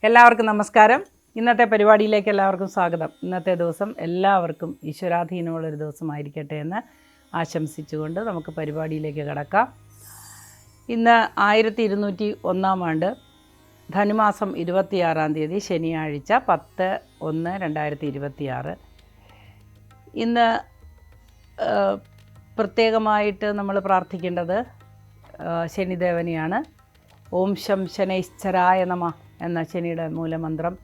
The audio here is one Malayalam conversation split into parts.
എല്ലാവർക്കും നമസ്കാരം. ഇന്നത്തെ പരിപാടിയിലേക്ക് എല്ലാവർക്കും സ്വാഗതം. ഇന്നത്തെ ദിവസം എല്ലാവർക്കും ഈശ്വരാധീനമുള്ളൊരു ദിവസമായിരിക്കട്ടെ എന്ന് ആശംസിച്ചുകൊണ്ട് നമുക്ക് പരിപാടിയിലേക്ക് കടക്കാം. ഇന്ന് 1201 ആണ്ട് ധനുമാസം 26 ശനിയാഴ്ച 10/1/2026. ഇന്ന് പ്രത്യേകമായിട്ട് നമ്മൾ പ്രാർത്ഥിക്കേണ്ടത് ശനിദേവനെയാണ്. ഓം ശം ശനൈശ്ചരായ നമ എന്ന ശനിയുടെ മൂലമന്ത്രം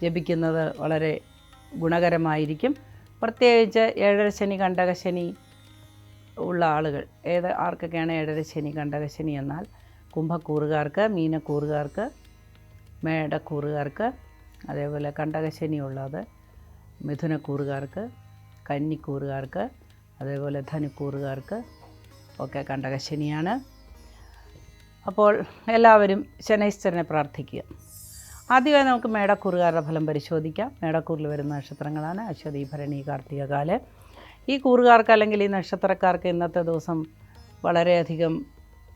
ജപിക്കുന്നത് വളരെ ഗുണകരമായിരിക്കും. പ്രത്യേകിച്ച് ഏഴരശനി കണ്ടകശനി ഉള്ള ആളുകൾ, ആർക്കൊക്കെയാണ് ഏഴരശനി കണ്ടകശനി എന്നാൽ കുംഭക്കൂറുകാർക്ക്, മീനക്കൂറുകാർക്ക്, മേടക്കൂറുകാർക്ക്, അതേപോലെ കണ്ടകശനി ഉള്ളത് മിഥുനക്കൂറുകാർക്ക്, കന്നിക്കൂറുകാർക്ക്, അതേപോലെ ധനുക്കൂറുകാർക്ക് ഒക്കെ കണ്ടകശനിയാണ്. അപ്പോൾ എല്ലാവരും ശനൈശ്വരനെ പ്രാർത്ഥിക്കുക. ആദ്യമായി നമുക്ക് മേടക്കൂറുകാരുടെ ഫലം പരിശോധിക്കാം. മേടക്കൂറിൽ വരുന്ന നക്ഷത്രങ്ങളാണ് അശ്വതി, ഭരണി, കാർത്തികകാല്. ഈ കൂറുകാർക്ക് അല്ലെങ്കിൽ ഈ നക്ഷത്രക്കാർക്ക് ഇന്നത്തെ ദിവസം വളരെയധികം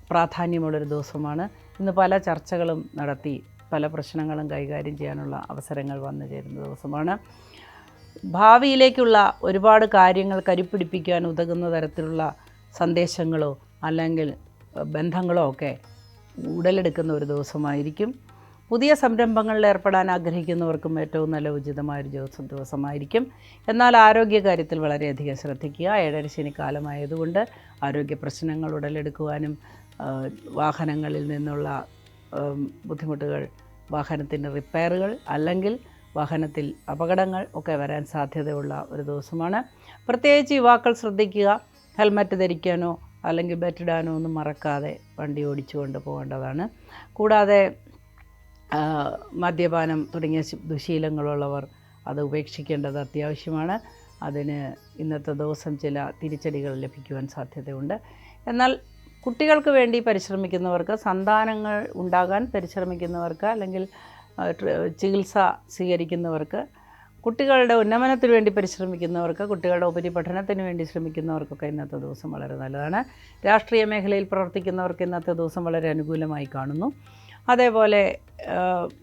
പ്രാധാന്യമുള്ളൊരു ദിവസമാണ്. ഇന്ന് പല ചർച്ചകളും നടത്തി പല പ്രശ്നങ്ങളും കൈകാര്യം ചെയ്യാനുള്ള അവസരങ്ങൾ വന്നു ചേരുന്ന ദിവസമാണ്. ഭാവിയിലേക്കുള്ള ഒരുപാട് കാര്യങ്ങൾ കരുപ്പിടിപ്പിക്കാൻ ഉതകുന്ന തരത്തിലുള്ള സന്ദേശങ്ങളോ അല്ലെങ്കിൽ ബന്ധങ്ങളോ ഒക്കെ ഉടലെടുക്കുന്ന ഒരു ദിവസമായിരിക്കും. പുതിയ സംരംഭങ്ങളിൽ ഏർപ്പെടാൻ ആഗ്രഹിക്കുന്നവർക്കും ഏറ്റവും നല്ല ഉചിതമായൊരു ദിവസമായിരിക്കും. എന്നാൽ ആരോഗ്യകാര്യത്തിൽ വളരെയധികം ശ്രദ്ധിക്കുക. ഏഴരശനി കാലമായതുകൊണ്ട് ആരോഗ്യ പ്രശ്നങ്ങൾ ഉടലെടുക്കുവാനും വാഹനങ്ങളിൽ നിന്നുള്ള ബുദ്ധിമുട്ടുകൾ, വാഹനത്തിൻ്റെ റിപ്പയറുകൾ അല്ലെങ്കിൽ വാഹനത്തിൽ അപകടങ്ങൾ ഒക്കെ വരാൻ സാധ്യതയുള്ള ഒരു ദിവസമാണ്. പ്രത്യേകിച്ച് യുവാക്കൾ ശ്രദ്ധിക്കുക. ഹെൽമറ്റ് ധരിക്കാനോ അല്ലെങ്കിൽ ബെറ്റിടാനോ ഒന്നും മറക്കാതെ വണ്ടി ഓടിച്ചുകൊണ്ട് പോകേണ്ടതാണ്. കൂടാതെ മദ്യപാനം തുടങ്ങിയ ദുശീലങ്ങളുള്ളവർ അത് ഉപേക്ഷിക്കേണ്ടത് അത്യാവശ്യമാണ്. അതിന് ഇന്നത്തെ ദിവസം ചില തിരിച്ചടികൾ ലഭിക്കുവാൻ സാധ്യതയുണ്ട്. എന്നാൽ കുട്ടികൾക്ക് വേണ്ടി പരിശ്രമിക്കുന്നവർക്ക്, സന്താനങ്ങൾ ഉണ്ടാകാൻ പരിശ്രമിക്കുന്നവർക്ക് അല്ലെങ്കിൽ ചികിത്സ സ്വീകരിക്കുന്നവർക്ക്, കുട്ടികളുടെ ഉന്നമനത്തിന് വേണ്ടി പരിശ്രമിക്കുന്നവർക്ക്, കുട്ടികളുടെ ഉപരിപഠനത്തിന് വേണ്ടി ശ്രമിക്കുന്നവർക്കൊക്കെ ഇന്നത്തെ ദിവസം വളരെ നല്ലതാണ്. രാഷ്ട്രീയ മേഖലയിൽ പ്രവർത്തിക്കുന്നവർക്ക് ഇന്നത്തെ ദിവസം വളരെ അനുകൂലമായി കാണുന്നു. അതേപോലെ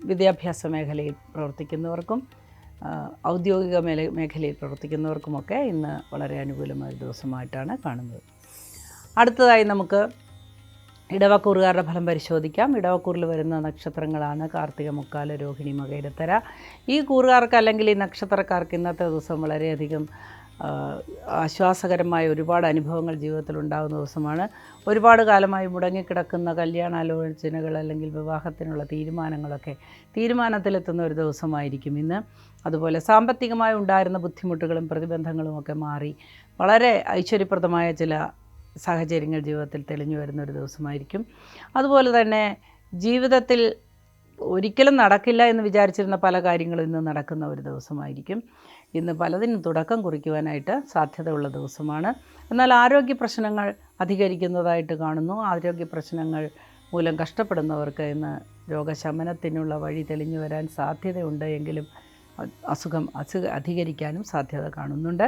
വിദ്യാഭ്യാസ മേഖലയിൽ പ്രവർത്തിക്കുന്നവർക്കും ഔദ്യോഗിക മേഖലയിൽ പ്രവർത്തിക്കുന്നവർക്കുമൊക്കെ ഇന്ന് വളരെ അനുകൂലമായ ദിവസമായിട്ടാണ് കാണുന്നത്. അടുത്തതായി നമുക്ക് ഇടവക്കൂറുകാരുടെ ഫലം പരിശോധിക്കാം. ഇടവക്കൂറിൽ വരുന്ന നക്ഷത്രങ്ങളാണ് കാർത്തിക, മുക്കാല, രോഹിണി, മകയിരത്തര. ഈ കൂറുകാർക്ക് അല്ലെങ്കിൽ ഈ നക്ഷത്രക്കാർക്ക് ഇന്നത്തെ ദിവസം വളരെയധികം ആശ്വാസകരമായ ഒരുപാട് അനുഭവങ്ങൾ ജീവിതത്തിൽ ഉണ്ടാകുന്ന ദിവസമാണ്. ഒരുപാട് കാലമായി മുടങ്ങിക്കിടക്കുന്ന കല്യാണാലോചനകൾ അല്ലെങ്കിൽ വിവാഹത്തിനുള്ള തീരുമാനത്തിലെത്തുന്ന ഒരു ദിവസമായിരിക്കും ഇന്ന്. അതുപോലെ സാമ്പത്തികമായി ഉണ്ടായിരുന്ന ബുദ്ധിമുട്ടുകളും പ്രതിബന്ധങ്ങളും ഒക്കെ മാറി വളരെ ഐശ്വര്യപ്രദമായ ചില സാഹചര്യങ്ങൾ ജീവിതത്തിൽ തെളിഞ്ഞു വരുന്ന ഒരു ദിവസമായിരിക്കും. അതുപോലെ തന്നെ ജീവിതത്തിൽ ഒരിക്കലും നടക്കില്ല എന്ന് വിചാരിച്ചിരുന്ന പല കാര്യങ്ങളും ഇന്ന് നടക്കുന്ന ഒരു ദിവസമായിരിക്കും. ഇന്ന് പലതിനും തുടക്കം കുറിക്കുവാനായിട്ട് സാധ്യതയുള്ള ദിവസമാണ്. എന്നാൽ ആരോഗ്യ പ്രശ്നങ്ങൾ അധികരിക്കുന്നതായിട്ട് കാണുന്നു. ആരോഗ്യ പ്രശ്നങ്ങൾ മൂലം കഷ്ടപ്പെടുന്നവർക്ക് ഇന്ന് രോഗശമനത്തിനുള്ള വഴി തെളിഞ്ഞു വരാൻ സാധ്യതയുണ്ട്. എങ്കിലും അസുഖം അധികരിക്കാനും സാധ്യത കാണുന്നുണ്ട്.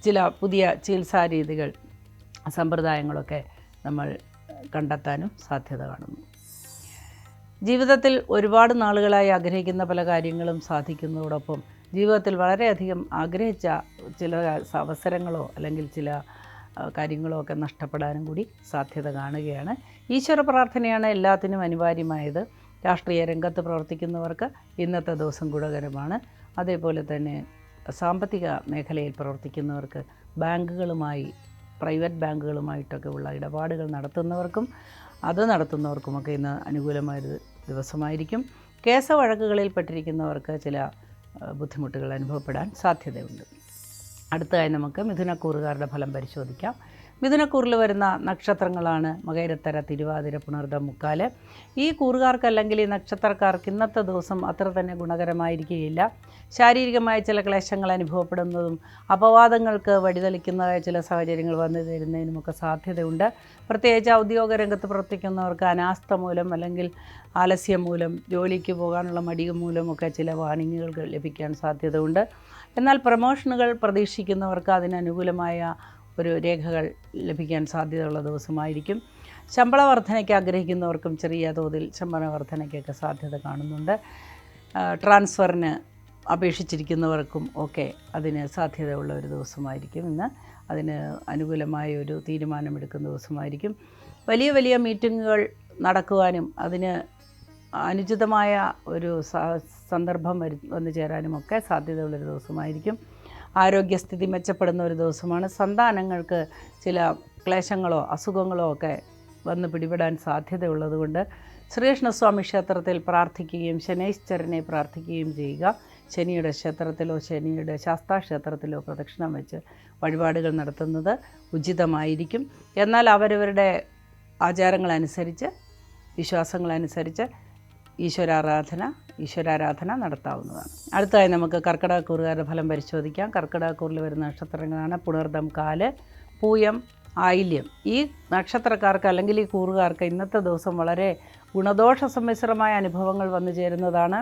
ചില പുതിയ ചികിത്സാ രീതികൾ, സമ്പ്രദായങ്ങളൊക്കെ നമ്മൾ കണ്ടെത്താനും സാധ്യത കാണുന്നു. ജീവിതത്തിൽ ഒരുപാട് നാളുകളായി ആഗ്രഹിക്കുന്ന പല കാര്യങ്ങളും സാധിക്കുന്നതോടൊപ്പം ജീവിതത്തിൽ വളരെയധികം ആഗ്രഹിച്ച ചില അവസരങ്ങളോ അല്ലെങ്കിൽ ചില കാര്യങ്ങളോ ഒക്കെ നഷ്ടപ്പെടാനും കൂടി സാധ്യത കാണുകയാണ്. ഈശ്വര പ്രാർത്ഥനയാണ് എല്ലാത്തിനും അനിവാര്യമായത്. രാഷ്ട്രീയ രംഗത്ത് പ്രവർത്തിക്കുന്നവർക്ക് ഇന്നത്തെ ദിവസം ഗുണകരമാണ്. അതേപോലെ തന്നെ സാമ്പത്തിക മേഖലയിൽ പ്രവർത്തിക്കുന്നവർക്ക് ബാങ്കുകളുമായി, പ്രൈവറ്റ് ബാങ്കുകളുമായിട്ടൊക്കെ ഉള്ള ഇടപാടുകൾ നടത്തുന്നവർക്കുമൊക്കെ ഇന്ന് അനുകൂലമായൊരു ദിവസമായിരിക്കും. കേസ് വഴക്കുകളിൽ പെട്ടിരിക്കുന്നവർക്ക് ചില ബുദ്ധിമുട്ടുകൾ അനുഭവപ്പെടാൻ സാധ്യതയുണ്ട്. അടുത്തതായി നമുക്ക് മിഥുനക്കൂറുകാരുടെ ഫലം പരിശോധിക്കാം. മിഥുനക്കൂറിൽ വരുന്ന നക്ഷത്രങ്ങളാണ് മകയിരത്തര, തിരുവാതിര, പുണർദം, മുക്കാല്. ഈ കൂറുകാർക്ക് അല്ലെങ്കിൽ ഈ നക്ഷത്രക്കാർക്ക് ഇന്നത്തെ ദിവസം അത്ര തന്നെ ഗുണകരമായിരിക്കുകയില്ല. ശാരീരികമായ ചില ക്ലേശങ്ങൾ അനുഭവപ്പെടുന്നതും അപവാദങ്ങൾക്ക് വഴിതെളിക്കുന്നതായ ചില സാഹചര്യങ്ങൾ വന്നു തരുന്നതിനുമൊക്കെ സാധ്യതയുണ്ട്. പ്രത്യേകിച്ച് ഔദ്യോഗിക രംഗത്ത് പ്രവർത്തിക്കുന്നവർക്ക് അനാസ്ഥ മൂലം അല്ലെങ്കിൽ ആലസ്യം മൂലം, ജോലിക്ക് പോകാനുള്ള മടി മൂലമൊക്കെ ചില വാണിങ്ങുകൾ ലഭിക്കാൻ സാധ്യതയുണ്ട്. എന്നാൽ പ്രമോഷനുകൾ പ്രതീക്ഷിക്കുന്നവർക്ക് അതിനനുകൂലമായ ഒരു രേഖകൾ ലഭിക്കാൻ സാധ്യതയുള്ള ദിവസമായിരിക്കും. ശമ്പള വർധനയ്ക്ക് ആഗ്രഹിക്കുന്നവർക്കും ചെറിയ തോതിൽ ശമ്പള വർധനയ്ക്കൊക്കെ സാധ്യത കാണുന്നുണ്ട്. ട്രാൻസ്ഫറിന് അപേക്ഷിച്ചിരിക്കുന്നവർക്കും ഒക്കെ അതിന് സാധ്യതയുള്ള ഒരു ദിവസമായിരിക്കും ഇന്ന്. അതിന് അനുകൂലമായ ഒരു തീരുമാനമെടുക്കുന്ന ദിവസമായിരിക്കും. വലിയ വലിയ മീറ്റിങ്ങുകൾ നടക്കുവാനും അതിന് അനുചിതമായ ഒരു സന്ദർഭം വന്നു ചേരാനുമൊക്കെ സാധ്യതയുള്ളൊരു ദിവസമായിരിക്കും. ആരോഗ്യസ്ഥിതി മെച്ചപ്പെടുന്ന ഒരു ദിവസമാണ്. സന്താനങ്ങൾക്ക് ചില ക്ലേശങ്ങളോ അസുഖങ്ങളോ ഒക്കെ വന്ന് പിടിപെടാൻ സാധ്യതയുള്ളതുകൊണ്ട് ശ്രീകൃഷ്ണസ്വാമി ക്ഷേത്രത്തിൽ പ്രാർത്ഥിക്കുകയും ശനൈശ്വരനെ പ്രാർത്ഥിക്കുകയും ചെയ്യുക. ശനിയുടെ ക്ഷേത്രത്തിലോ ശനിയുടെ ശാസ്താക്ഷേത്രത്തിലോ പ്രദക്ഷിണം വെച്ച് വഴിപാടുകൾ നടത്തുന്നത് ഉചിതമായിരിക്കും. എന്നാൽ അവരവരുടെ ആചാരങ്ങളനുസരിച്ച് വിശ്വാസങ്ങളനുസരിച്ച് ഈശ്വരാരാധന നടത്താവുന്നതാണ്. അടുത്തതായി നമുക്ക് കർക്കിടകക്കൂറുകാരുടെ ഫലം പരിശോധിക്കാം. കർക്കിടകക്കൂറിൽ വരുന്ന നക്ഷത്രങ്ങളാണ് പുണർദം, കാല്, പൂയം, ആയില്യം. ഈ നക്ഷത്രക്കാർക്ക് അല്ലെങ്കിൽ ഈ കൂറുകാർക്ക് ഇന്നത്തെ ദിവസം വളരെ ഗുണദോഷ സമ്മിശ്രമായ അനുഭവങ്ങൾ വന്നു ചേരുന്നതാണ്.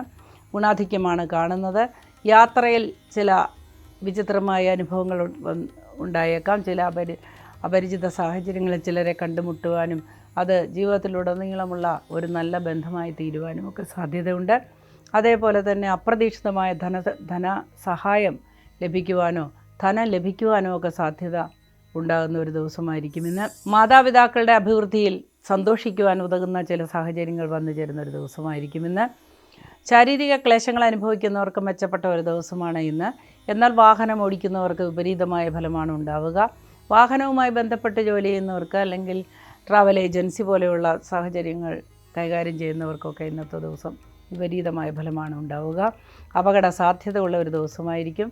ഗുണാധിക്യമാണ് കാണുന്നത്. യാത്രയിൽ ചില വിചിത്രമായ അനുഭവങ്ങൾ ഉണ്ടായേക്കാം. ചില അപരിചിത സാഹചര്യങ്ങളിൽ ചിലരെ കണ്ടുമുട്ടുവാനും അത് ജീവിതത്തിലുടനീളമുള്ള ഒരു നല്ല ബന്ധമായി തീരുവാനും ഒക്കെ സാധ്യതയുണ്ട്. അതേപോലെ തന്നെ അപ്രതീക്ഷിതമായ ധനസഹായം ലഭിക്കുവാനോ ധനം ലഭിക്കുവാനോ ഒക്കെ സാധ്യത ഉണ്ടാകുന്ന ഒരു ദിവസമായിരിക്കും ഇന്ന്. മാതാപിതാക്കളുടെ അഭിവൃദ്ധിയിൽ സന്തോഷിക്കുവാൻ ഉതകുന്ന ചില സാഹചര്യങ്ങൾ വന്നു ചേരുന്ന ഒരു ദിവസമായിരിക്കും ഇന്ന്. ശാരീരിക ക്ലേശങ്ങൾ അനുഭവിക്കുന്നവർക്ക് മെച്ചപ്പെട്ട ഒരു ദിവസമാണ് ഇന്ന്. എന്നാൽ വാഹനം ഓടിക്കുന്നവർക്ക് വിപരീതമായ ഫലമാണ് ഉണ്ടാവുക. വാഹനവുമായി ബന്ധപ്പെട്ട് ജോലി ചെയ്യുന്നവർക്ക് അല്ലെങ്കിൽ ട്രാവൽ ഏജൻസി പോലെയുള്ള സാഹചര്യങ്ങൾ കൈകാര്യം ചെയ്യുന്നവർക്കൊക്കെ ഇന്നത്തെ ദിവസം വിപരീതമായ ഫലമാണ് ഉണ്ടാവുക. അപകട സാധ്യതയുള്ള ഒരു ദിവസമായിരിക്കും.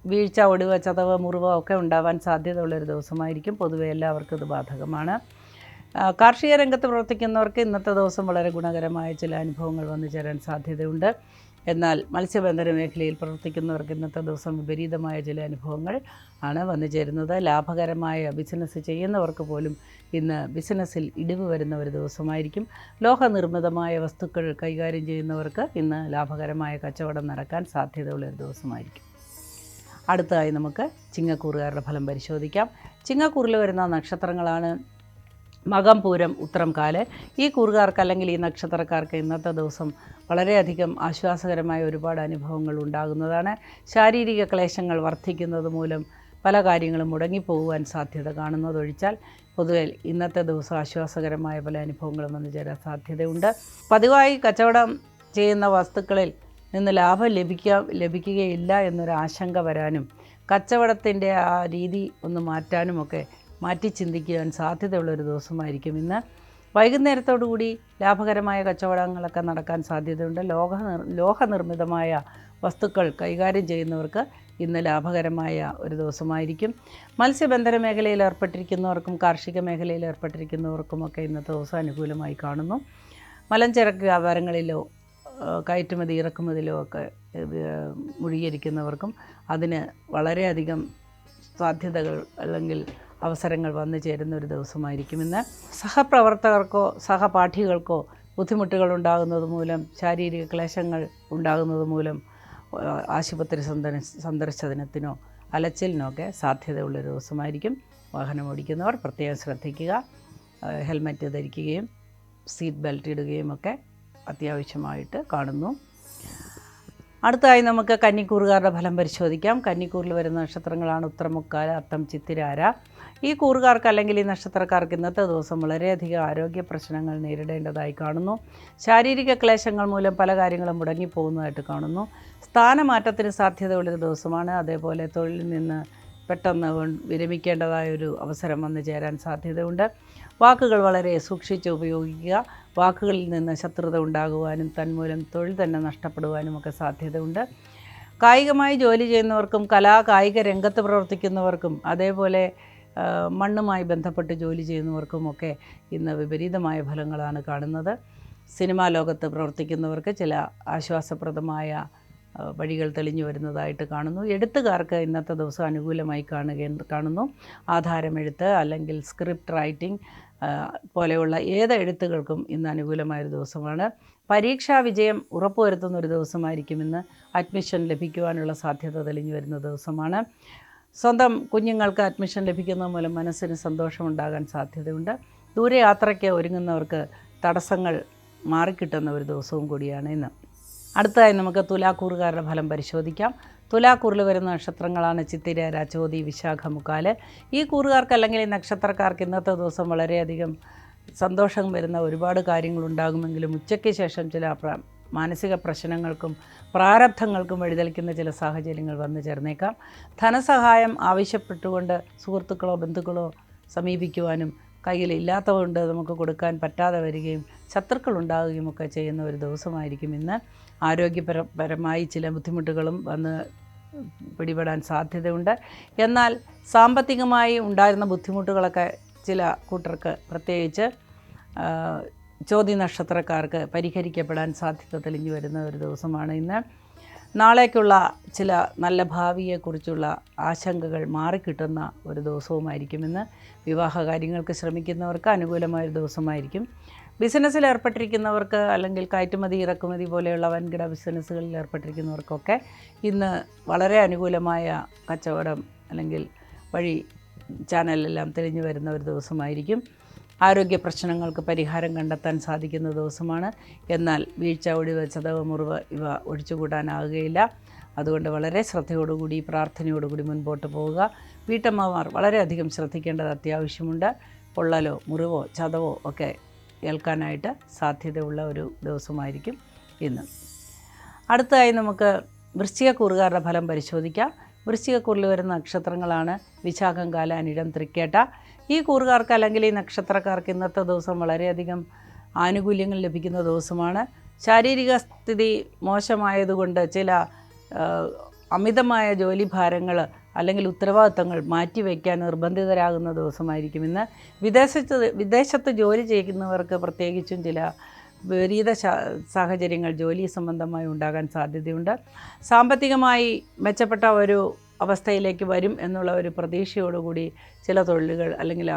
വീഴ്ച, ഒടിവ്, ചതവ്, മുറിവ് ഒക്കെ ഉണ്ടാവാൻ സാധ്യതയുള്ള ഒരു ദിവസമായിരിക്കും. പൊതുവെ എല്ലാവർക്കും ഇത് ബാധകമാണ്. കാർഷിക രംഗത്ത് പ്രവർത്തിക്കുന്നവർക്ക് ഇന്നത്തെ ദിവസം വളരെ ഗുണകരമായ ചില അനുഭവങ്ങൾ വന്നു ചേരാൻ സാധ്യതയുണ്ട്. എന്നാൽ മത്സ്യബന്ധന മേഖലയിൽ പ്രവർത്തിക്കുന്നവർക്ക് ഇന്നത്തെ ദിവസം വിപരീതമായ ചില അനുഭവങ്ങൾ ആണ് വന്നു ചേരുന്നത്. ലാഭകരമായ ബിസിനസ് ചെയ്യുന്നവർക്ക് പോലും ഇന്ന് ബിസിനസ്സിൽ ഇടിവ് വരുന്ന ഒരു ദിവസമായിരിക്കും. ലോഹനിർമ്മിതമായ വസ്തുക്കൾ കൈകാര്യം ചെയ്യുന്നവർക്ക് ഇന്ന് ലാഭകരമായ കച്ചവടം നടക്കാൻ സാധ്യതയുള്ള ഒരു ദിവസമായിരിക്കും. അടുത്തതായി നമുക്ക് ചിങ്ങക്കൂറുകാരുടെ ഫലം പരിശോധിക്കാം. ചിങ്ങക്കൂറിൽ വരുന്ന നക്ഷത്രങ്ങളാണ് മകം, പൂരം, ഉത്രം, കാല്. ഈ കൂറുകാർക്ക് അല്ലെങ്കിൽ ഈ നക്ഷത്രക്കാർക്ക് ഇന്നത്തെ ദിവസം വളരെയധികം ആശ്വാസകരമായ ഒരുപാട് അനുഭവങ്ങൾ ഉണ്ടാകുന്നതാണ്. ശാരീരിക ക്ലേശങ്ങൾ വർദ്ധിക്കുന്നത് മൂലം പല കാര്യങ്ങളും മുടങ്ങിപ്പോകുവാൻ സാധ്യത കാണുന്നതൊഴിച്ചാൽ പൊതുവെ ഇന്നത്തെ ദിവസം ആശ്വാസകരമായ പല അനുഭവങ്ങളും വന്നു ചേരാൻ സാധ്യതയുണ്ട്. പതിവായി കച്ചവടം ചെയ്യുന്ന വസ്തുക്കളിൽ നിന്ന് ലാഭം ലഭിക്കുകയില്ല എന്നൊരു ആശങ്ക വരാനും കച്ചവടത്തിൻ്റെ ആ രീതി ഒന്ന് മാറ്റാനുമൊക്കെ മാറ്റി ചിന്തിക്കുവാൻ സാധ്യതയുള്ളൊരു ദിവസമായിരിക്കും ഇന്ന്. വൈകുന്നേരത്തോടുകൂടി ലാഭകരമായ കച്ചവടങ്ങളൊക്കെ നടക്കാൻ സാധ്യതയുണ്ട്. ലോഹനിർമ്മിതമായ വസ്തുക്കൾ കൈകാര്യം ചെയ്യുന്നവർക്ക് ഇന്ന് ലാഭകരമായ ഒരു ദിവസമായിരിക്കും. മത്സ്യബന്ധന മേഖലയിൽ ഏർപ്പെട്ടിരിക്കുന്നവർക്കും കാർഷിക മേഖലയിൽ ഏർപ്പെട്ടിരിക്കുന്നവർക്കുമൊക്കെ ഇന്നത്തെ ദിവസം അനുകൂലമായി കാണുന്നു. മലഞ്ചരക്ക് വ്യാപാരങ്ങളിലോ കയറ്റുമതി ഇറക്കുമതിയിലോ ഒക്കെ മുഴുകിയിരിക്കുന്നവർക്കും അതിന് വളരെയധികം സാധ്യതകൾ അല്ലെങ്കിൽ അവസരങ്ങൾ വന്നു ചേരുന്ന ഒരു ദിവസമായിരിക്കും ഇന്ന്. സഹപ്രവർത്തകർക്കോ സഹപാഠികൾക്കോ ബുദ്ധിമുട്ടുകൾ ഉണ്ടാകുന്നത് മൂലം ശാരീരിക ക്ലേശങ്ങൾ ഉണ്ടാകുന്നത് മൂലം ആശുപത്രി സന്ദർശനത്തിനോ അലച്ചിലിനോ ഒക്കെ സാധ്യതയുള്ളൊരു ദിവസമായിരിക്കും. വാഹനം ഓടിക്കുന്നവർ പ്രത്യേകം ശ്രദ്ധിക്കുക. ഹെൽമറ്റ് ധരിക്കുകയും സീറ്റ് ബെൽറ്റ് ഇടുകയും ഒക്കെ അത്യാവശ്യമായിട്ട് കാണുന്നു. അടുത്തതായി നമുക്ക് കന്നിക്കൂറുകാരുടെ ഫലം പരിശോധിക്കാം. കന്നിക്കൂറിൽ വരുന്ന നക്ഷത്രങ്ങളാണ് ഉത്തരമുക്കാല്, അത്തം, ചിത്തിരാര. ഈ കൂറുകാർക്ക് അല്ലെങ്കിൽ ഈ നക്ഷത്രക്കാർക്ക് ഇന്നത്തെ ദിവസം വളരെയധികം ആരോഗ്യ പ്രശ്നങ്ങൾ നേരിടേണ്ടതായി കാണുന്നു. ശാരീരിക ക്ലേശങ്ങൾ മൂലം പല കാര്യങ്ങളും മുടങ്ങിപ്പോകുന്നതായിട്ട് കാണുന്നു. സ്ഥാനമാറ്റത്തിന് സാധ്യതയുള്ളൊരു ദിവസമാണ്. അതേപോലെ തൊഴിലിൽ നിന്ന് പെട്ടെന്ന് വിരമിക്കേണ്ടതായൊരു അവസരം വന്നു ചേരാൻ സാധ്യതയുണ്ട്. വാക്കുകൾ വളരെ സൂക്ഷിച്ച് ഉപയോഗിക്കുക. വാക്കുകളിൽ നിന്ന് ശത്രുത ഉണ്ടാകുവാനും തന്മൂലം തൊഴിൽ തന്നെ നഷ്ടപ്പെടുവാനും ഒക്കെ സാധ്യതയുണ്ട്. കായികമായി ജോലി ചെയ്യുന്നവർക്കും കായിക രംഗത്ത് പ്രവർത്തിക്കുന്നവർക്കും അതേപോലെ മണ്ണുമായി ബന്ധപ്പെട്ട് ജോലി ചെയ്യുന്നവർക്കുമൊക്കെ ഇന്ന് വിപരീതമായ ഫലങ്ങളാണ് കാണുന്നത്. സിനിമാ ലോകത്ത് പ്രവർത്തിക്കുന്നവർക്ക് ചില ആശ്വാസപ്രദമായ വഴികൾ തെളിഞ്ഞു വരുന്നതായിട്ട് കാണുന്നു. എഴുത്തുകാർക്ക് ഇന്നത്തെ ദിവസം അനുകൂലമായി കാണുന്നു. ആധാരമെഴുത്ത് അല്ലെങ്കിൽ സ്ക്രിപ്റ്റ് റൈറ്റിംഗ് പോലെയുള്ള ഏത് എഴുത്തുകൾക്കും ഇന്ന് അനുകൂലമായൊരു ദിവസമാണ്. പരീക്ഷാ വിജയം ഉറപ്പുവരുത്തുന്ന ഒരു ദിവസമായിരിക്കും ഇന്ന്. അഡ്മിഷൻ ലഭിക്കുവാനുള്ള സാധ്യത തെളിഞ്ഞു വരുന്ന ദിവസമാണ്. സ്വന്തം കുഞ്ഞുങ്ങൾക്ക് അഡ്മിഷൻ ലഭിക്കുന്നത് മൂലം മനസ്സിന് സന്തോഷമുണ്ടാകാൻ സാധ്യതയുണ്ട്. ദൂരയാത്രയ്ക്ക് ഒരുങ്ങുന്നവർക്ക് തടസ്സങ്ങൾ മാറിക്കിട്ടുന്ന ഒരു ദിവസവും കൂടിയാണ് ഇന്ന്. അടുത്തതായി നമുക്ക് തുലാക്കൂറുകാരുടെ ഫലം പരിശോധിക്കാം. തുലാക്കൂറിൽ വരുന്ന നക്ഷത്രങ്ങളാണ് ചിത്തിര, ചോതി, വിശാഖ, മുക്കാല്. ഈ കൂറുകാർക്ക് അല്ലെങ്കിൽ ഈ നക്ഷത്രക്കാർക്ക് ഇന്നത്തെ ദിവസം വളരെയധികം സന്തോഷം വരുന്ന ഒരുപാട് കാര്യങ്ങളുണ്ടാകുമെങ്കിലും ഉച്ചയ്ക്ക് ശേഷം ചില മാനസിക പ്രശ്നങ്ങൾക്കും പ്രാരബ്ധങ്ങൾക്കും വഴിതെളിക്കുന്ന ചില സാഹചര്യങ്ങൾ വന്നു ചേർന്നേക്കാം. ധനസഹായം ആവശ്യപ്പെട്ടുകൊണ്ട് സുഹൃത്തുക്കളോ ബന്ധുക്കളോ സമീപിക്കുവാനും കയ്യിലില്ലാത്തതുകൊണ്ട് നമുക്ക് കൊടുക്കാൻ പറ്റാതെ വരികയും ശത്രുക്കൾ ഉണ്ടാകുകയും ഒക്കെ ചെയ്യുന്ന ഒരു ദിവസമായിരിക്കും ഇന്ന്. ആരോഗ്യപരമായി ചില ബുദ്ധിമുട്ടുകളും വന്ന് പിടിപെടാൻ സാധ്യതയുണ്ട്. എന്നാൽ സാമ്പത്തികമായി ഉണ്ടായിരുന്ന ബുദ്ധിമുട്ടുകളൊക്കെ ചില കൂട്ടർക്ക്, പ്രത്യേകിച്ച് ചോതി നക്ഷത്രക്കാർക്ക് പരിഹരിക്കപ്പെടാൻ സാധ്യത തെളിഞ്ഞു വരുന്ന ഒരു ദിവസമാണ് ഇന്ന്. നാളേക്കുള്ള ചില നല്ല ഭാവിയെക്കുറിച്ചുള്ള ആശങ്കകൾ മാറിക്കിട്ടുന്ന ഒരു ദിവസവുമായിരിക്കും ഇന്ന്. വിവാഹ കാര്യങ്ങൾക്ക് ശ്രമിക്കുന്നവർക്ക് അനുകൂലമായൊരു ദിവസമായിരിക്കും. ബിസിനസ്സിൽ ഏർപ്പെട്ടിരിക്കുന്നവർക്ക് അല്ലെങ്കിൽ കയറ്റുമതി ഇറക്കുമതി പോലെയുള്ള വൻകിട ബിസിനസ്സുകളിൽ ഏർപ്പെട്ടിരിക്കുന്നവർക്കൊക്കെ ഇന്ന് വളരെ അനുകൂലമായ കച്ചവടം അല്ലെങ്കിൽ വഴി ചാനലെല്ലാം തെളിഞ്ഞു വരുന്ന ഒരു ദിവസമായിരിക്കും. ആരോഗ്യ പ്രശ്നങ്ങൾക്ക് പരിഹാരം കണ്ടെത്താൻ സാധിക്കുന്ന ദിവസമാണ്. എന്നാൽ വീഴ്ച, ഒടിവ്, ചതവ്, മുറിവ് ഇവ ഒഴിച്ചുകൂടാനാകുകയില്ല. അതുകൊണ്ട് വളരെ ശ്രദ്ധയോടുകൂടി പ്രാർത്ഥനയോടുകൂടി മുൻപോട്ട് പോവുക. വീട്ടമ്മമാർ വളരെയധികം ശ്രദ്ധിക്കേണ്ടത് അത്യാവശ്യമുണ്ട്. പൊള്ളലോ മുറിവോ ചതവോ ഒക്കെ ഏൽക്കാനായിട്ട് സാധ്യതയുള്ള ഒരു ദിവസമായിരിക്കും ഇന്ന്. അടുത്തതായി നമുക്ക് വൃശ്ചികക്കൂറുകാരുടെ ഫലം പരിശോധിക്കാം. വൃശ്ചികക്കൂറിൽ വരുന്ന നക്ഷത്രങ്ങളാണ് വിശാഖം, കാല, അനിഴം, തൃക്കേട്ട. ഈ കൂറുകാർക്ക് അല്ലെങ്കിൽ ഈ നക്ഷത്രക്കാർക്ക് ഇന്നത്തെ ദിവസം വളരെയധികം ആനുകൂല്യങ്ങൾ ലഭിക്കുന്ന ദിവസമാണ്. ശാരീരിക സ്ഥിതി മോശമായതുകൊണ്ട് ചില അമിതമായ ജോലിഭാരങ്ങൾ അല്ലെങ്കിൽ ഉത്തരവാദിത്തങ്ങൾ മാറ്റിവെക്കാൻ നിർബന്ധിതരാകുന്ന ദിവസമായിരിക്കും ഇന്ന്. വിദേശത്ത് ജോലി ചെയ്യുന്നവർക്ക് പ്രത്യേകിച്ചും ചില വിപരീത സാഹചര്യങ്ങൾ ജോലി സംബന്ധമായി ഉണ്ടാകാൻ സാധ്യതയുണ്ട്. സാമ്പത്തികമായി മെച്ചപ്പെട്ട ഒരു അവസ്ഥയിലേക്ക് വരും എന്നുള്ള ഒരു പ്രതീക്ഷയോടുകൂടി ചില തൊഴിലുകൾ അല്ലെങ്കിൽ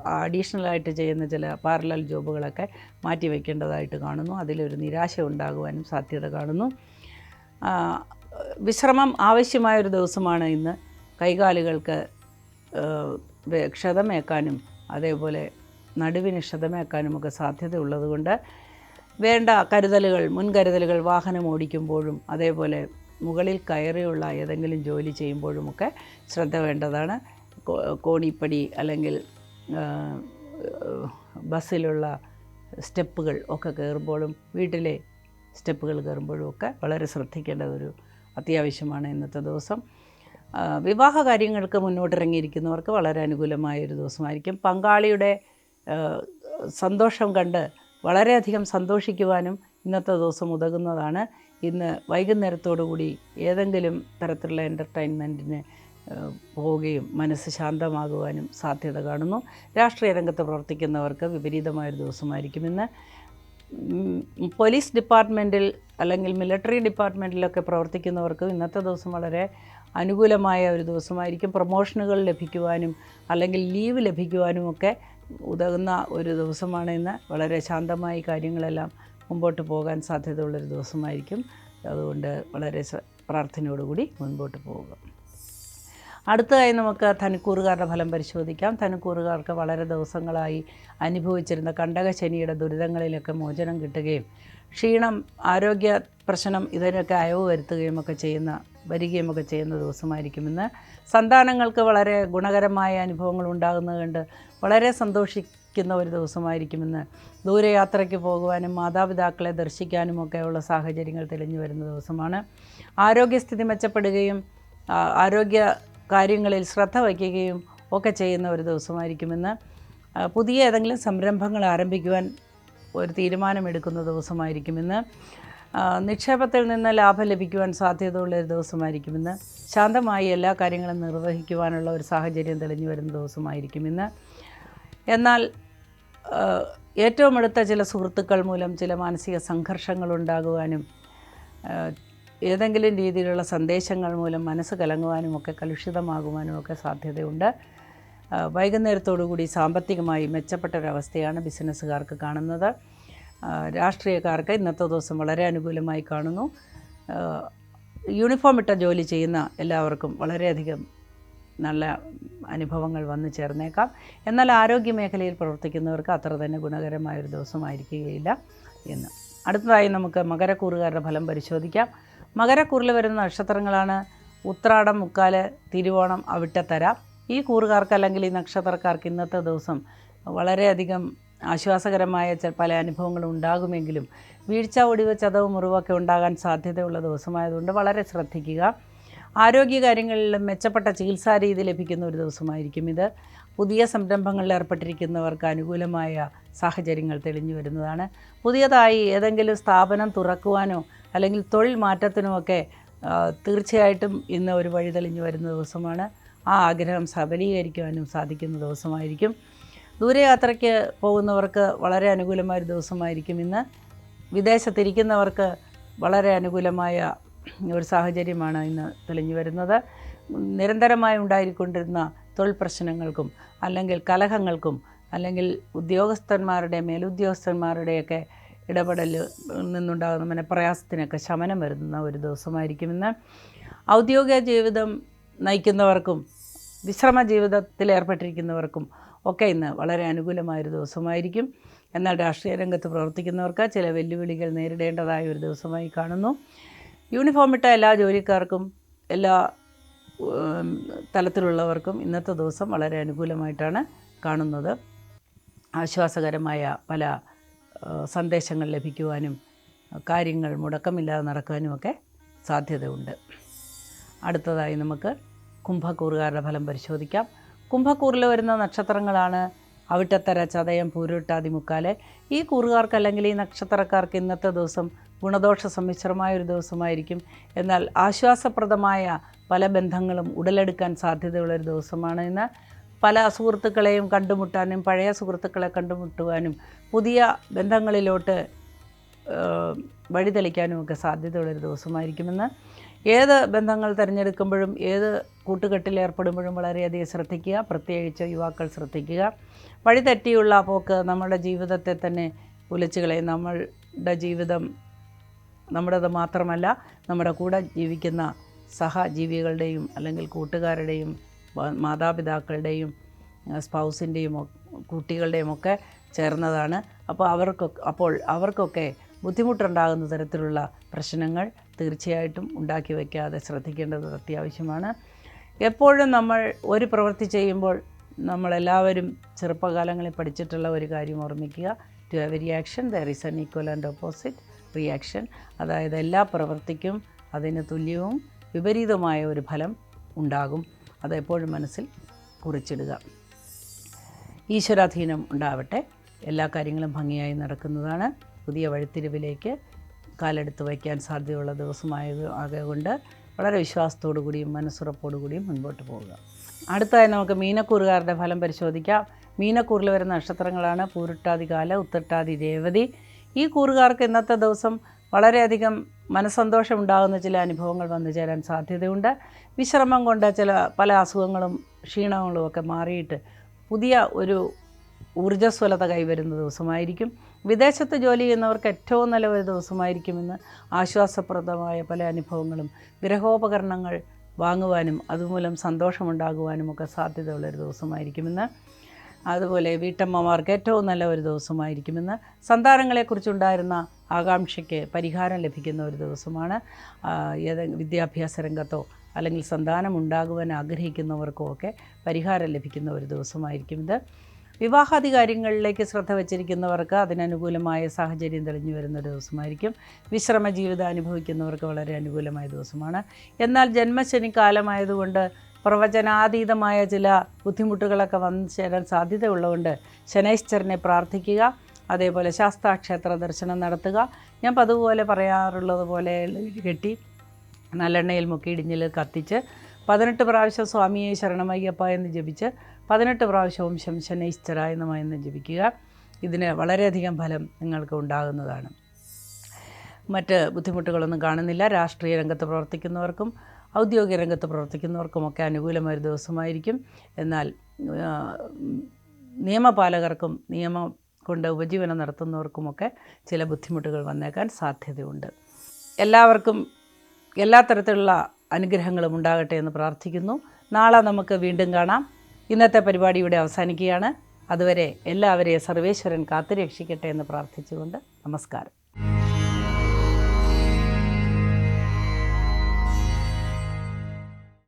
അഡീഷണലായിട്ട് ചെയ്യുന്ന ചില പാരലൽ ജോബുകളൊക്കെ മാറ്റിവെക്കേണ്ടതായിട്ട് കാണുന്നു. അതിലൊരു നിരാശ ഉണ്ടാകുവാനും സാധ്യത കാണുന്നു. വിശ്രമം ആവശ്യമായൊരു ദിവസമാണ് ഇന്ന്. കൈകാലുകൾക്ക് ക്ഷതമേക്കാനും അതേപോലെ നടുവിന് ക്ഷതമേക്കാനുമൊക്കെ സാധ്യതയുള്ളതുകൊണ്ട് വേണ്ട കരുതലുകൾ, മുൻകരുതലുകൾ വാഹനം ഓടിക്കുമ്പോഴും അതേപോലെ മുകളിൽ കയറിയുള്ള ഏതെങ്കിലും ജോലി ചെയ്യുമ്പോഴുമൊക്കെ ശ്രദ്ധ വേണ്ടതാണ്. കോണിപ്പടി അല്ലെങ്കിൽ ബസ്സിലുള്ള സ്റ്റെപ്പുകൾ ഒക്കെ കയറുമ്പോഴും വീട്ടിലെ സ്റ്റെപ്പുകൾ കയറുമ്പോഴും ഒക്കെ വളരെ ശ്രദ്ധിക്കേണ്ടതൊരു അത്യാവശ്യമാണ് ഇന്നത്തെ ദിവസം. വിവാഹ കാര്യങ്ങൾക്ക് മുന്നോട്ടിറങ്ങിയിരിക്കുന്നവർക്ക് വളരെ അനുകൂലമായൊരു ദിവസമായിരിക്കും. പങ്കാളിയുടെ സന്തോഷം കണ്ട് വളരെയധികം സന്തോഷിക്കുവാനും ഇന്നത്തെ ദിവസം ഉതകുന്നതാണ്. ഇന്ന് വൈകുന്നേരത്തോടുകൂടി ഏതെങ്കിലും തരത്തിലുള്ള എൻ്റർടൈൻമെൻറ്റിന് പോവുകയും മനസ്സ് ശാന്തമാകുവാനും സാധ്യത കാണുന്നു. രാഷ്ട്രീയ രംഗത്ത് പ്രവർത്തിക്കുന്നവർക്ക് വിപരീതമായൊരു ദിവസമായിരിക്കും ഇന്ന്. പോലീസ് ഡിപ്പാർട്ട്മെൻറ്റിൽ അല്ലെങ്കിൽ മിലിറ്ററി ഡിപ്പാർട്ട്മെൻറ്റിലൊക്കെ പ്രവർത്തിക്കുന്നവർക്ക് ഇന്നത്തെ ദിവസം വളരെ അനുകൂലമായ ഒരു ദിവസമായിരിക്കും. പ്രൊമോഷനുകൾ ലഭിക്കുവാനും അല്ലെങ്കിൽ ലീവ് ലഭിക്കുവാനുമൊക്കെ ഉതകുന്ന ഒരു ദിവസമാണ് ഇന്ന്. വളരെ ശാന്തമായി കാര്യങ്ങളെല്ലാം മുമ്പോട്ട് പോകാൻ സാധ്യതയുള്ളൊരു ദിവസമായിരിക്കും. അതുകൊണ്ട് വളരെ പ്രാർത്ഥനയോടുകൂടി മുൻപോട്ട് പോവുക. അടുത്തതായി നമുക്ക് ധനുക്കൂറുകാരുടെ ഫലം പരിശോധിക്കാം. ധനുക്കൂറുകാർക്ക് വളരെ ദിവസങ്ങളായി അനുഭവിച്ചിരുന്ന കണ്ടകശനിയുടെ ദുരിതങ്ങളിലൊക്കെ മോചനം കിട്ടുകയും ക്ഷീണം, ആരോഗ്യ പ്രശ്നം ഇതിനൊക്കെ അയവ് വരികയുമൊക്കെ ചെയ്യുന്ന ദിവസമായിരിക്കും ഇന്ന്. സന്താനങ്ങൾക്ക് വളരെ ഗുണകരമായ അനുഭവങ്ങൾ ഉണ്ടാകുന്നത് കണ്ട് വളരെ സന്തോഷിക്കുന്ന ഒരു ദിവസമായിരിക്കുമെന്ന്. ദൂരയാത്രയ്ക്ക് പോകുവാനും മാതാപിതാക്കളെ ദർശിക്കാനുമൊക്കെയുള്ള സാഹചര്യങ്ങൾ തെളിഞ്ഞു വരുന്ന ദിവസമാണ്. ആരോഗ്യസ്ഥിതി മെച്ചപ്പെടുകയും ആരോഗ്യ കാര്യങ്ങളിൽ ശ്രദ്ധ വയ്ക്കുകയും ഒക്കെ ചെയ്യുന്ന ഒരു ദിവസമായിരിക്കുമെന്ന്. പുതിയ ഏതെങ്കിലും സംരംഭങ്ങൾ ആരംഭിക്കുവാൻ ഒരു തീരുമാനമെടുക്കുന്ന ദിവസമായിരിക്കുമെന്ന്. നിക്ഷേപത്തിൽ നിന്ന് ലാഭം ലഭിക്കുവാൻ സാധ്യതയുള്ള ഒരു ദിവസമായിരിക്കുമെന്ന്. ശാന്തമായി എല്ലാ കാര്യങ്ങളും നിർവഹിക്കുവാനുള്ള ഒരു സാഹചര്യം തെളിഞ്ഞു വരുന്ന ദിവസമായിരിക്കുമെന്ന്. എന്നാൽ ഏറ്റവും അടുത്ത ചില സുഹൃത്തുക്കൾ മൂലം ചില മാനസിക സംഘർഷങ്ങൾ ഉണ്ടാകുവാനും ഏതെങ്കിലും രീതിയിലുള്ള സന്ദേശങ്ങൾ മൂലം മനസ്സ് കലങ്ങുവാനും ഒക്കെ കലുഷിതമാകുവാനും ഒക്കെ സാധ്യതയുണ്ട്. വൈകുന്നേരത്തോടുകൂടി സാമ്പത്തികമായി മെച്ചപ്പെട്ടൊരവസ്ഥയാണ് ബിസിനസ്സുകാർക്ക് കാണുന്നത്. രാഷ്ട്രീയക്കാർക്ക് ഇന്നത്തെ ദിവസം വളരെ അനുകൂലമായി കാണുന്നു. യൂണിഫോം ഇട്ട ജോലി ചെയ്യുന്ന എല്ലാവർക്കും വളരെയധികം നല്ല അനുഭവങ്ങൾ വന്നു ചേർന്നേക്കാം. എന്നാൽ ആരോഗ്യ മേഖലയിൽ പ്രവർത്തിക്കുന്നവർക്ക് അത്ര തന്നെ ഗുണകരമായൊരു ദിവസമായിരിക്കുകയില്ല എന്ന്. അടുത്തതായി നമുക്ക് മകരക്കൂറുകാരുടെ ഫലം പരിശോധിക്കാം. മകരക്കൂറിൽ വരുന്ന നക്ഷത്രങ്ങളാണ് ഉത്രാടം, മുക്കാല്, തിരുവോണം, അവിട്ടത്തര. ഈ കൂറുകാർക്ക് അല്ലെങ്കിൽ ഈ നക്ഷത്രക്കാർക്ക് ഇന്നത്തെ ദിവസം വളരെയധികം ആശ്വാസകരമായ പല അനുഭവങ്ങളും ഉണ്ടാകുമെങ്കിലും വീഴ്ച, ഒടിവ്, ചതവ്, മുറിവൊക്കെ ഉണ്ടാകാൻ സാധ്യതയുള്ള ദിവസമായതുകൊണ്ട് വളരെ ശ്രദ്ധിക്കുക. ആരോഗ്യകാര്യങ്ങളിലും മെച്ചപ്പെട്ട ചികിത്സാ രീതി ലഭിക്കുന്ന ഒരു ദിവസമായിരിക്കും ഇത്. പുതിയ സംരംഭങ്ങളിൽ ഏർപ്പെട്ടിരിക്കുന്നവർക്ക് അനുകൂലമായ സാഹചര്യങ്ങൾ തെളിഞ്ഞു വരുന്നതാണ്. പുതിയതായി ഏതെങ്കിലും സ്ഥാപനം തുറക്കുവാനോ അല്ലെങ്കിൽ തൊഴിൽ മാറ്റത്തിനുമൊക്കെ തീർച്ചയായിട്ടും ഇന്ന് ഒരു വഴി തെളിഞ്ഞു വരുന്ന ദിവസമാണ്. ആ ആഗ്രഹം സബലീകരിക്കുവാനും സാധിക്കുന്ന ദിവസമായിരിക്കും. ദൂരയാത്രയ്ക്ക് പോകുന്നവർക്ക് വളരെ അനുകൂലമായ ഒരു ദിവസമായിരിക്കും ഇന്ന്. വിദേശത്തിരിക്കുന്നവർക്ക് വളരെ അനുകൂലമായ ഒരു സാഹചര്യമാണ് ഇന്ന് തെളിഞ്ഞു വരുന്നത്. നിരന്തരമായി ഉണ്ടായിക്കൊണ്ടിരുന്ന തൊഴിൽ പ്രശ്നങ്ങൾക്കും അല്ലെങ്കിൽ കലഹങ്ങൾക്കും അല്ലെങ്കിൽ ഉദ്യോഗസ്ഥന്മാരുടെ മേലുദ്യോഗസ്ഥന്മാരുടെയൊക്കെ ഇടപെടൽ നിന്നുണ്ടാകുന്ന മനപ്രയാസത്തിനൊക്കെ ശമനം വരുന്ന ഒരു ദിവസമായിരിക്കും ഇന്ന്. ഔദ്യോഗിക ജീവിതം നയിക്കുന്നവർക്കും വിശ്രമ ജീവിതത്തിൽ ഏർപ്പെട്ടിരിക്കുന്നവർക്കും ഒക്കെ ഇന്ന് വളരെ അനുകൂലമായൊരു ദിവസമായിരിക്കും. എന്നാൽ രാഷ്ട്രീയ രംഗത്ത് പ്രവർത്തിക്കുന്നവർക്ക് ചില വെല്ലുവിളികൾ നേരിടേണ്ടതായ ഒരു ദിവസമായി കാണുന്നു. യൂണിഫോം ഇട്ട എല്ലാ ജോലിക്കാർക്കും എല്ലാ തലത്തിലുള്ളവർക്കും ഇന്നത്തെ ദിവസം വളരെ അനുകൂലമായിട്ടാണ് കാണുന്നത്. ആശ്വാസകരമായ പല സന്ദേശങ്ങൾ ലഭിക്കുവാനും കാര്യങ്ങൾ മുടക്കമില്ലാതെ നടക്കാനുമൊക്കെ സാധ്യതയുണ്ട്. അടുത്തതായി നമുക്ക് കുംഭക്കൂറുകാരുടെ ഫലം പരിശോധിക്കാം. കുംഭക്കൂറിൽ വരുന്ന നക്ഷത്രങ്ങളാണ് അവിട്ടത്തര, ചതയം, പൂരുരുട്ടാതി, മുക്കാല്. ഈ കൂറുകാർക്ക് അല്ലെങ്കിൽ ഈ നക്ഷത്രക്കാർക്ക് ഇന്നത്തെ ദിവസം ഗുണദോഷ സമ്മിശ്രമായ ഒരു ദിവസമായിരിക്കും. എന്നാൽ ആശ്വാസപ്രദമായ പല ബന്ധങ്ങളും ഉടലെടുക്കാൻ സാധ്യതയുള്ളൊരു ദിവസമാണ് ഇന്ന്. പല സുഹൃത്തുക്കളെയും കണ്ടുമുട്ടാനും പഴയ സുഹൃത്തുക്കളെ കണ്ടുമുട്ടുവാനും പുതിയ ബന്ധങ്ങളിലോട്ട് വഴിതെളിക്കാനും ഒക്കെ സാധ്യതയുള്ളൊരു ദിവസമായിരിക്കുമെന്ന്. ഏത് ബന്ധങ്ങൾ തിരഞ്ഞെടുക്കുമ്പോഴും ഏത് കൂട്ടുകെട്ടിലേർപ്പെടുമ്പോഴും വളരെയധികം ശ്രദ്ധിക്കുക. പ്രത്യേകിച്ച് യുവാക്കൾ ശ്രദ്ധിക്കുക. വഴിതെറ്റിയുള്ള പോക്ക് നമ്മുടെ ജീവിതത്തെ തന്നെ ഉലച്ചുകളയും. നമ്മളുടെ ജീവിതം നമ്മുടേത് മാത്രമല്ല, നമ്മുടെ കൂടെ ജീവിക്കുന്ന സഹജീവികളുടെയും അല്ലെങ്കിൽ കൂട്ടുകാരുടെയും മാതാപിതാക്കളുടെയും സ്പൗസിൻ്റെയും കുട്ടികളുടെയും ഒക്കെ ചേർന്നതാണ്. അപ്പോൾ അവർക്കൊക്കെ ബുദ്ധിമുട്ടുണ്ടാകുന്ന തരത്തിലുള്ള പ്രശ്നങ്ങൾ തീർച്ചയായിട്ടും ഉണ്ടാക്കി വയ്ക്കാതെ ശ്രദ്ധിക്കേണ്ടത് അത്യാവശ്യമാണ്. എപ്പോഴും നമ്മൾ ഒരു പ്രവൃത്തി ചെയ്യുമ്പോൾ നമ്മളെല്ലാവരും ചെറുപ്പകാലങ്ങളിൽ പഠിച്ചിട്ടുള്ള ഒരു കാര്യം ഓർമ്മിക്കുക. To every action there is an equal and opposite reaction. അതായത് എല്ലാ പ്രവൃത്തിക്കും അതിന് തുല്യവും വിപരീതമായ ഒരു ഫലം ഉണ്ടാകും. അതെപ്പോഴും മനസ്സിൽ കുറിച്ചിടുക. ഈശ്വരാധീനം ഉണ്ടാവട്ടെ. എല്ലാ കാര്യങ്ങളും ഭംഗിയായി നടക്കുന്നതാണ്. പുതിയ വഴിത്തിരിവിലേക്ക് കാലെടുത്ത് വയ്ക്കാൻ സാധ്യതയുള്ള ദിവസമായതുകൊണ്ട് വളരെ വിശ്വാസത്തോടു കൂടിയും മനസ്സുറപ്പോടു കൂടിയും മുൻപോട്ട് പോവുക. അടുത്തതായി നമുക്ക് മീനക്കൂറുകാരുടെ ഫലം പരിശോധിക്കാം. മീനക്കൂറിൽ വരുന്ന നക്ഷത്രങ്ങളാണ് പൂരുട്ടാതി, കാല, ഉത്രട്ടാതി, രേവതി. ഈ കൂറുകാർക്ക് ഇന്നത്തെ ദിവസം വളരെയധികം മനസ്സന്തോഷം ഉണ്ടാകുന്ന ചില അനുഭവങ്ങൾ വന്നു ചേരാൻ സാധ്യതയുണ്ട്. വിശ്രമം കൊണ്ട് പല അസുഖങ്ങളും ക്ഷീണങ്ങളും ഒക്കെ മാറിയിട്ട് പുതിയ ഒരു ഊർജ്ജസ്വലത കൈവരുന്ന ദിവസമായിരിക്കും. വിദേശത്ത് ജോലി ചെയ്യുന്നവർക്ക് ഏറ്റവും നല്ല ഒരു ദിവസമായിരിക്കുമെന്ന്. ആശ്വാസപ്രദമായ പല അനുഭവങ്ങളും ഗൃഹോപകരണങ്ങൾ വാങ്ങുവാനും അതുമൂലം സന്തോഷമുണ്ടാകുവാനും ഒക്കെ സാധ്യതയുള്ളൊരു ദിവസമായിരിക്കുമെന്ന്. അതുപോലെ വീട്ടമ്മമാർക്ക് ഏറ്റവും നല്ല ഒരു ദിവസമായിരിക്കുമെന്ന്. സന്താനങ്ങളെക്കുറിച്ചുണ്ടായിരുന്ന ആകാംക്ഷയ്ക്ക് പരിഹാരം ലഭിക്കുന്ന ഒരു ദിവസമാണ്. വിദ്യാഭ്യാസ രംഗത്തോ അല്ലെങ്കിൽ സന്താനം ഉണ്ടാകുവാൻ ആഗ്രഹിക്കുന്നവർക്കോ ഒക്കെ പരിഹാരം ലഭിക്കുന്ന ഒരു ദിവസമായിരിക്കും ഇത്. വിവാഹാദി കാര്യങ്ങളിലേക്ക് ശ്രദ്ധ വച്ചിരിക്കുന്നവർക്ക് അതിനനുകൂലമായ സാഹചര്യം തെളിഞ്ഞു വരുന്നൊരു ദിവസമായിരിക്കും. വിശ്രമ ജീവിതം അനുഭവിക്കുന്നവർക്ക് വളരെ അനുകൂലമായ ദിവസമാണ്. എന്നാൽ ജന്മശനി കാലമായതുകൊണ്ട് പ്രവചനാതീതമായ ചില ബുദ്ധിമുട്ടുകളൊക്കെ വന്നു ചേരാൻ സാധ്യതയുള്ളതുകൊണ്ട് ശനൈശ്വരനെ പ്രാർത്ഥിക്കുക. അതേപോലെ ശാസ്താക്ഷേത്ര ദർശനം നടത്തുക. ഞാൻ പതുപോലെ പറയാറുള്ളത് പോലെ കെട്ടി നല്ലെണ്ണയിൽ മുക്കി ഇടിഞ്ഞിൽ കത്തിച്ച് 18 പ്രാവശ്യം സ്വാമിയെ ശരണമയ്യപ്പ എന്ന് ജപിച്ച് 18 പ്രാവശ്യവും ശനൈശ്വരായ നമഃ എന്ന് ജപിക്കുക. ഇതിന് വളരെയധികം ഫലം നിങ്ങൾക്ക് ഉണ്ടാകുന്നതാണ്. മറ്റ് ബുദ്ധിമുട്ടുകളൊന്നും കാണുന്നില്ല. രാഷ്ട്രീയ രംഗത്ത് പ്രവർത്തിക്കുന്നവർക്കും ഔദ്യോഗിക രംഗത്ത് പ്രവർത്തിക്കുന്നവർക്കുമൊക്കെ അനുകൂലമായൊരു ദിവസമായിരിക്കും. എന്നാൽ നിയമപാലകർക്കും നിയമം കൊണ്ട് ഉപജീവനം നടത്തുന്നവർക്കുമൊക്കെ ചില ബുദ്ധിമുട്ടുകൾ വന്നേക്കാൻ സാധ്യതയുണ്ട്. എല്ലാവർക്കും എല്ലാ തരത്തിലുള്ള അനുഗ്രഹങ്ങളും ഉണ്ടാകട്ടെ എന്ന് പ്രാർത്ഥിക്കുന്നു. നാളെ നമുക്ക് വീണ്ടും കാണാം. ഇന്നത്തെ പരിപാടി ഇവിടെ അവസാനിക്കുകയാണ്. അതുവരെ എല്ലാവരെയും സർവേശ്വരൻ കാത്തുരക്ഷിക്കട്ടെ എന്ന് പ്രാർത്ഥിച്ചുകൊണ്ട് നമസ്കാരം.